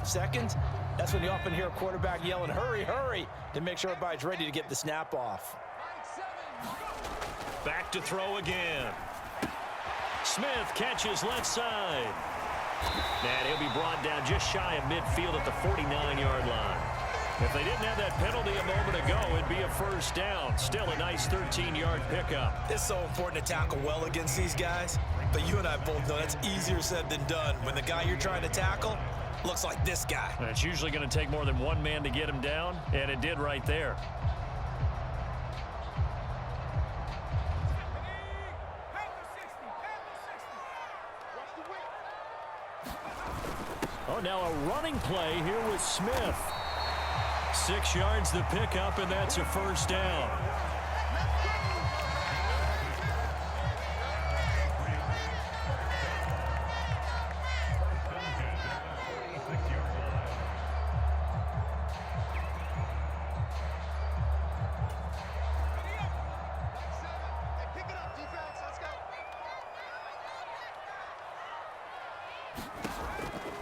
seconds, that's when you often hear a quarterback yelling, hurry, hurry, to make sure everybody's ready to get the snap off. Back to throw again. Smith catches left side. And he'll be brought down just shy of midfield at the 49-yard line. If they didn't have that penalty a moment ago, it'd be a first down. Still a nice 13-yard pickup. It's so important to tackle well against these guys, but you and I both know that's easier said than done when the guy you're trying to tackle looks like this guy. And it's usually going to take more than one man to get him down, and it did right there. Oh, now a running play here with Smith. 6 yards the pickup, and that's a first down.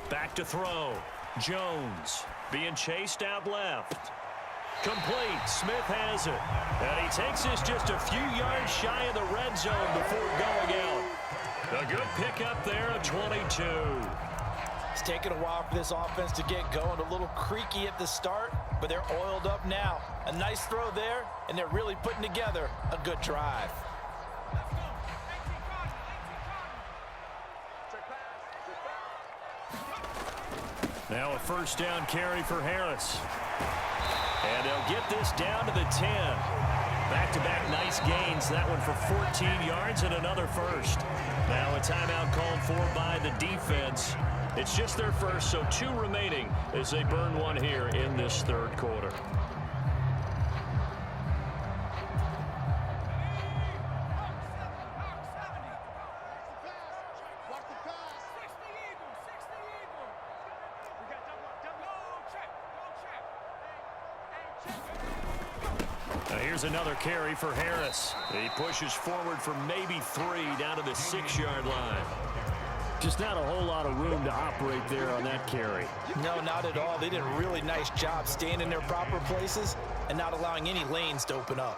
Back to throw. Jones being chased out left. Complete. Smith has it. And he takes this just a few yards shy of the red zone before going out. A good pickup there of 22. It's taken a while for this offense to get going. A little creaky at the start, but they're oiled up now. A nice throw there, and they're really putting together a good drive. Now a first down carry for Harris. And they'll get this down to the 10. Back-to-back nice gains. That one for 14 yards and another first. Now a timeout called for by the defense. It's just their first, so 2 remaining as they burn one here in this third quarter. Here's another carry for Harris. He pushes forward for maybe 3 down to the 6-yard line. Just not a whole lot of room to operate there on that carry. No, not at all. They did a really nice job staying in their proper places and not allowing any lanes to open up.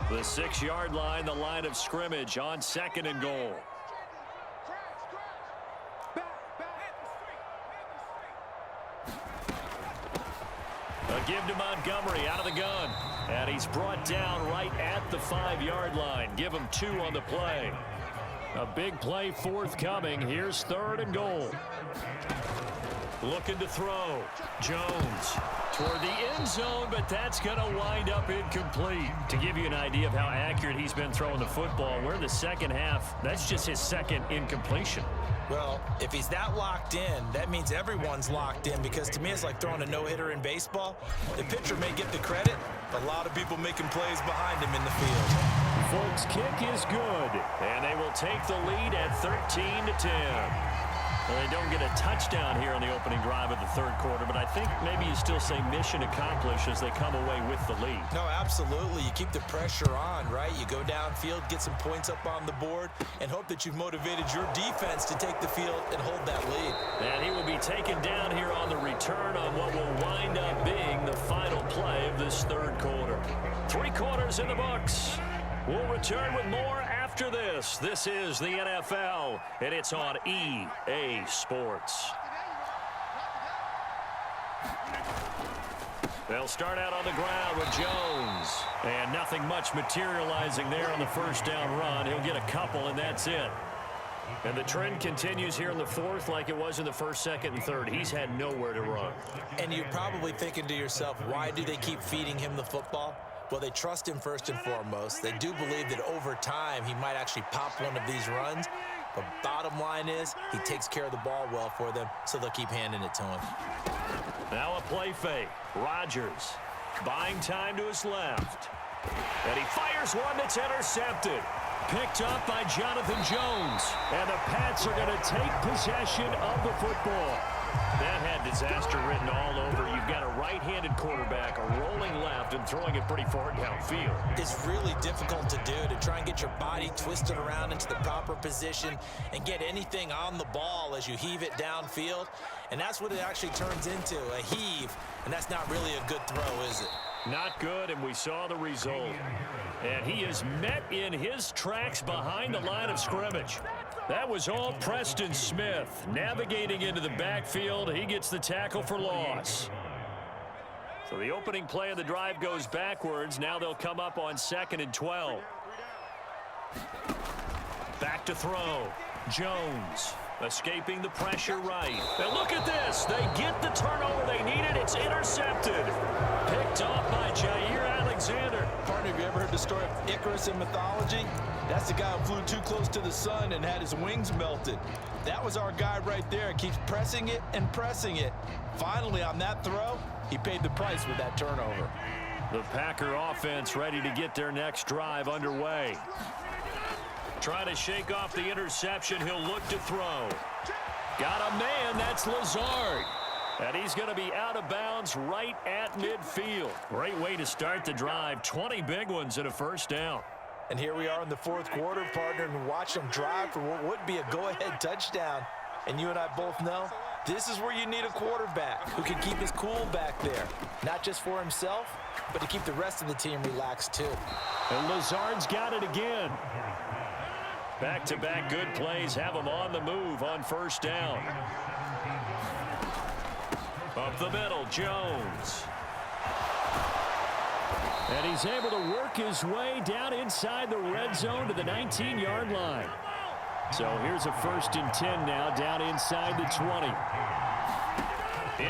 The 6-yard line, the line of scrimmage on 2nd and goal. A give to Montgomery out of the gun. And he's brought down right at the 5-yard line. Give him 2 on the play. A big play forthcoming. Here's 3rd and goal. Looking to throw. Jones toward the end zone, but that's going to wind up incomplete. To give you an idea of how accurate he's been throwing the football, we're in the second half. That's just his 2nd incompletion. Well, if he's that locked in, that means everyone's locked in, because to me it's like throwing a no-hitter in baseball. The pitcher may get the credit, but a lot of people making plays behind him in the field. Folks, kick is good, and they will take the lead at 13-10. Well, they don't get a touchdown here on the opening drive of the third quarter, but I think maybe you still say mission accomplished as they come away with the lead. No, absolutely. You keep the pressure on, right? You go downfield, get some points up on the board, and hope that you've motivated your defense to take the field and hold that lead. And he will be taken down here on the return on what will wind up being the final play of this third quarter. 3 quarters in the books. We'll return with more after this. This is the NFL, and it's on EA Sports. They'll start out on the ground with Jones. And nothing much materializing there on the first down run. He'll get a couple, and that's it. And the trend continues here in the fourth like it was in the first, second, and third. He's had nowhere to run. And you're probably thinking to yourself, why do they keep feeding him the football? Well, they trust him first and foremost. They do believe that over time he might actually pop one of these runs. But bottom line is he takes care of the ball well for them, so they'll keep handing it to him. Now a play fake. Rodgers buying time to his left. And he fires one that's intercepted. Picked up by Jonathan Jones. And the Pats are going to take possession of the football. That had disaster written all over. You've got a right-handed quarterback, a rolling left, and throwing it pretty far downfield. It's really difficult to do, to try and get your body twisted around into the proper position and get anything on the ball as you heave it downfield. And that's what it actually turns into, a heave. And that's not really a good throw, is it? Not good, and we saw the result. And he is met in his tracks behind the line of scrimmage. That was all Preston Smith. Navigating into the backfield, he gets the tackle for loss. So the opening play of the drive goes backwards. Now they'll come up on 2nd and 12. Back to throw. Jones escaping the pressure right. Now look at this. They get the turnover they needed. It's intercepted. Picked off by Jair Alexander. Partner, have you ever heard the story of Icarus in mythology? That's the guy who flew too close to the sun and had his wings melted. That was our guy right there. Keeps pressing it and pressing it. Finally, on that throw, he paid the price with that turnover. The Packer offense ready to get their next drive underway. Trying to shake off the interception. He'll look to throw. Got a man. That's Lazard. And he's going to be out of bounds right at midfield. Great way to start the drive. 20 big ones and a first down. And here we are in the 4th quarter, partner, and watch them drive for what would be a go-ahead touchdown. And you and I both know this is where you need a quarterback who can keep his cool back there. Not just for himself, but to keep the rest of the team relaxed too. And Lazard's got it again. Back-to-back good plays have him on the move on first down. Up the middle, Jones. And he's able to work his way down inside the red zone to the 19-yard line. So here's a 1st and 10 now, down inside the 20.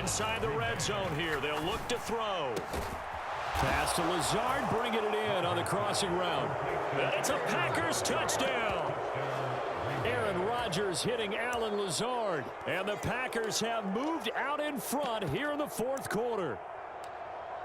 Inside the red zone here, they'll look to throw. Pass to Lazard, bringing it in on the crossing route. And it's a Packers touchdown. Aaron Rodgers hitting Alan Lazard. And the Packers have moved out in front here in the 4th quarter.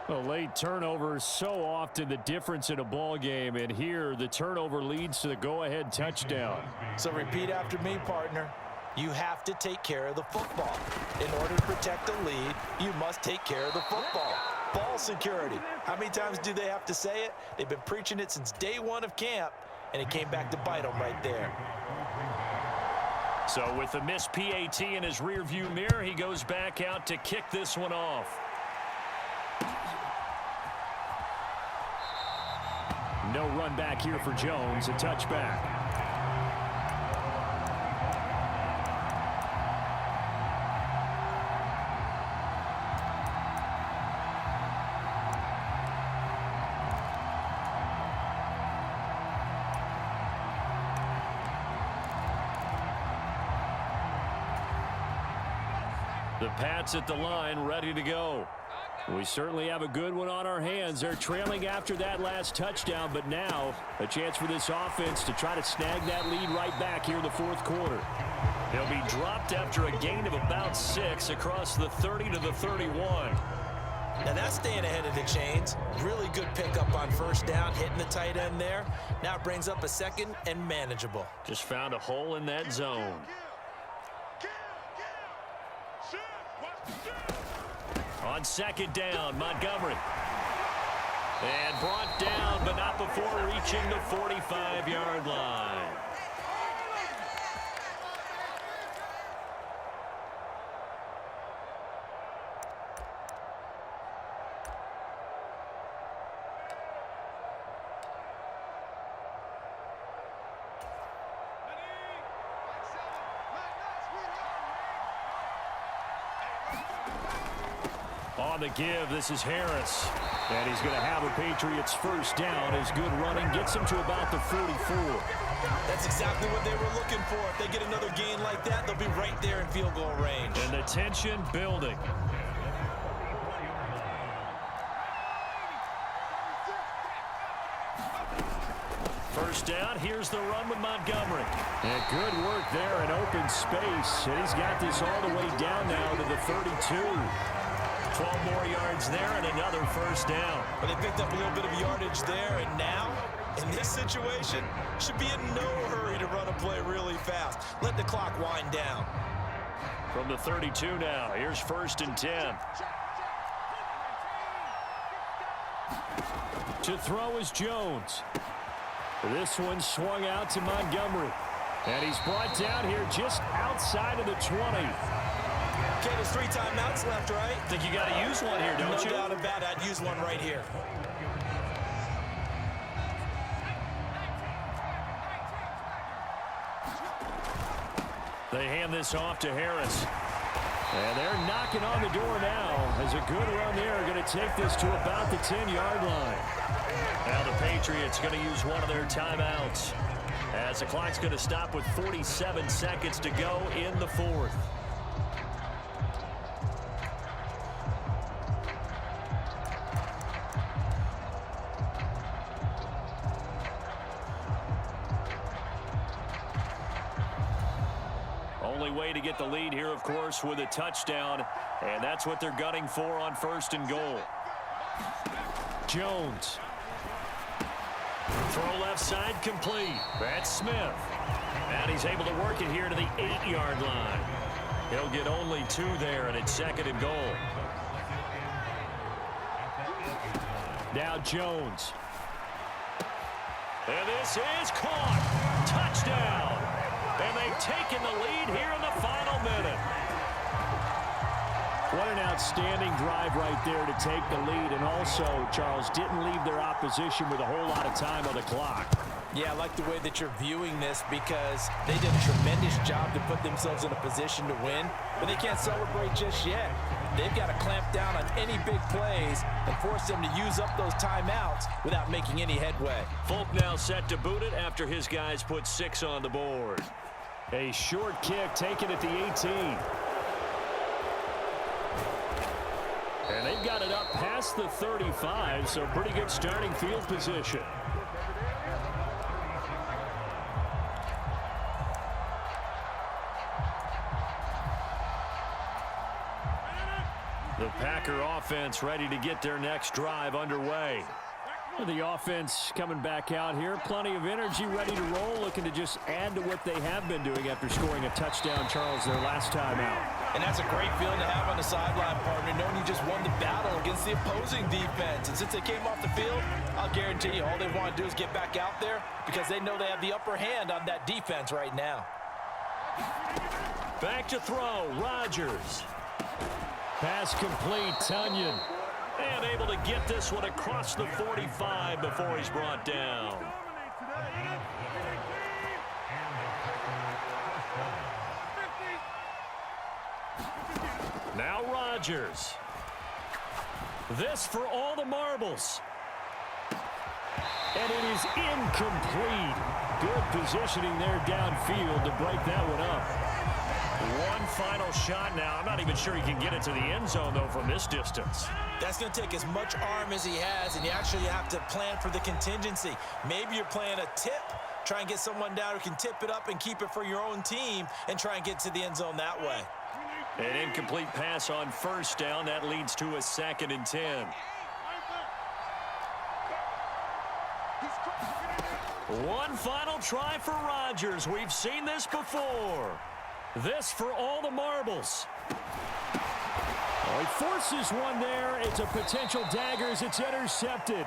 A late turnover is so often the difference in a ball game, and here the turnover leads to the go-ahead touchdown. So repeat after me, partner. You have to take care of the football. In order to protect a lead, you must take care of the football. Ball security. How many times do they have to say it? They've been preaching it since day 1 of camp, and it came back to bite them right there. So with the missed PAT in his rearview mirror, he goes back out to kick this one off. No run back here for Jones, a touchback. The Pats at the line, ready to go. We certainly have a good one on our hands. They're trailing after that last touchdown, but now a chance for this offense to try to snag that lead right back here in the 4th quarter. They'll be dropped after a gain of about 6 across the 30 to the 31. Now that's staying ahead of the chains. Really good pickup on first down, hitting the tight end there. Now it brings up a 2nd and manageable. Just found a hole in that zone. On 2nd down, Montgomery. And brought down, but not before reaching the 45-yard line. On the give, this is Harris. And he's going to have a Patriots first down. His good running gets him to about the 44. That's exactly what they were looking for. If they get another gain like that, they'll be right there in field goal range. And the tension building. First down, here's the run with Montgomery. And good work there in open space. And he's got this all the way down now to the 32. 12 more yards there and another first down. But they picked up a little bit of yardage there, and now, in this situation, should be in no hurry to run a play really fast. Let the clock wind down. From the 32 now, here's 1st and 10. To throw is Jones. This one swung out to Montgomery. And he's brought down here just outside of the 20. Okay, there's 3 timeouts left, right? Think you got to use one here, don't you? No doubt about it. I'd use one right here. They hand this off to Harris. And they're knocking on the door now as a good run there. Going to take this to about the 10-yard line. Now the Patriots going to use one of their timeouts as the clock's going to stop with 47 seconds to go in the 4th. Only way to get the lead here, of course, with a touchdown, and that's what they're gunning for on 1st and goal. Jones. Throw left side complete. That's Smith. And he's able to work it here to the 8-yard line. He'll get only 2 there, and it's 2nd and goal. Now Jones. And this is caught. Touchdown. And they've taken the lead here in the final minute. What an outstanding drive right there to take the lead. And also, Charles, didn't leave their opposition with a whole lot of time on the clock. Yeah, I like the way that you're viewing this because they did a tremendous job to put themselves in a position to win, but they can't celebrate just yet. They've got to clamp down on any big plays and force them to use up those timeouts without making any headway. Folk now set to boot it after his guys put 6 on the board. A short kick taken at the 18. And they've got it up past the 35, so pretty good starting field position. The Packer offense ready to get their next drive underway. The offense coming back out here. Plenty of energy, ready to roll, looking to just add to what they have been doing after scoring a touchdown, Charles, their last time out. And that's a great feeling to have on the sideline, partner, knowing you just won the battle against the opposing defense. And since they came off the field, I'll guarantee you all they want to do is get back out there because they know they have the upper hand on that defense right now. Back to throw, Rodgers. Pass complete, Tunyon. And able to get this one across the 45 before he's brought down. Now Rodgers. This for all the marbles. And it is incomplete. Good positioning there downfield to break that one up. One final shot now. I'm not even sure he can get it to the end zone, though, from this distance. That's going to take as much arm as he has, and you actually have to plan for the contingency. Maybe you're playing a tip. Try and get someone down who can tip it up and keep it for your own team and try and get to the end zone that way. An incomplete pass on 1st down. That leads to a 2nd and 10. One final try for Rodgers. We've seen this before. This for all the marbles. Oh, he forces one there. It's a potential dagger as it's intercepted.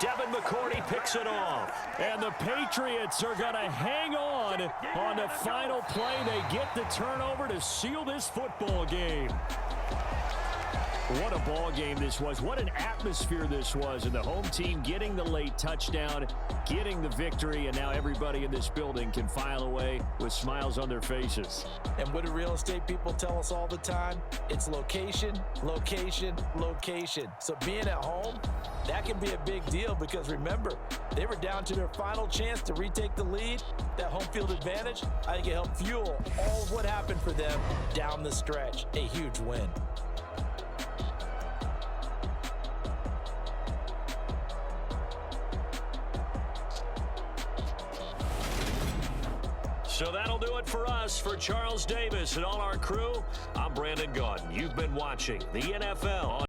Devin McCourty picks it off. And the Patriots are going to hang on the final play. They get the turnover to seal this football game. What a ball game this was. What an atmosphere this was. And the home team getting the late touchdown, getting the victory, and now everybody in this building can file away with smiles on their faces. And what do real estate people tell us all the time? It's location, location, location. So being at home, that can be a big deal because remember, they were down to their final chance to retake the lead. That home field advantage, I think it helped fuel all of what happened for them down the stretch. A huge win. So that'll do it for us. For Charles Davis and all our crew, I'm Brandon Gaudin. You've been watching the NFL.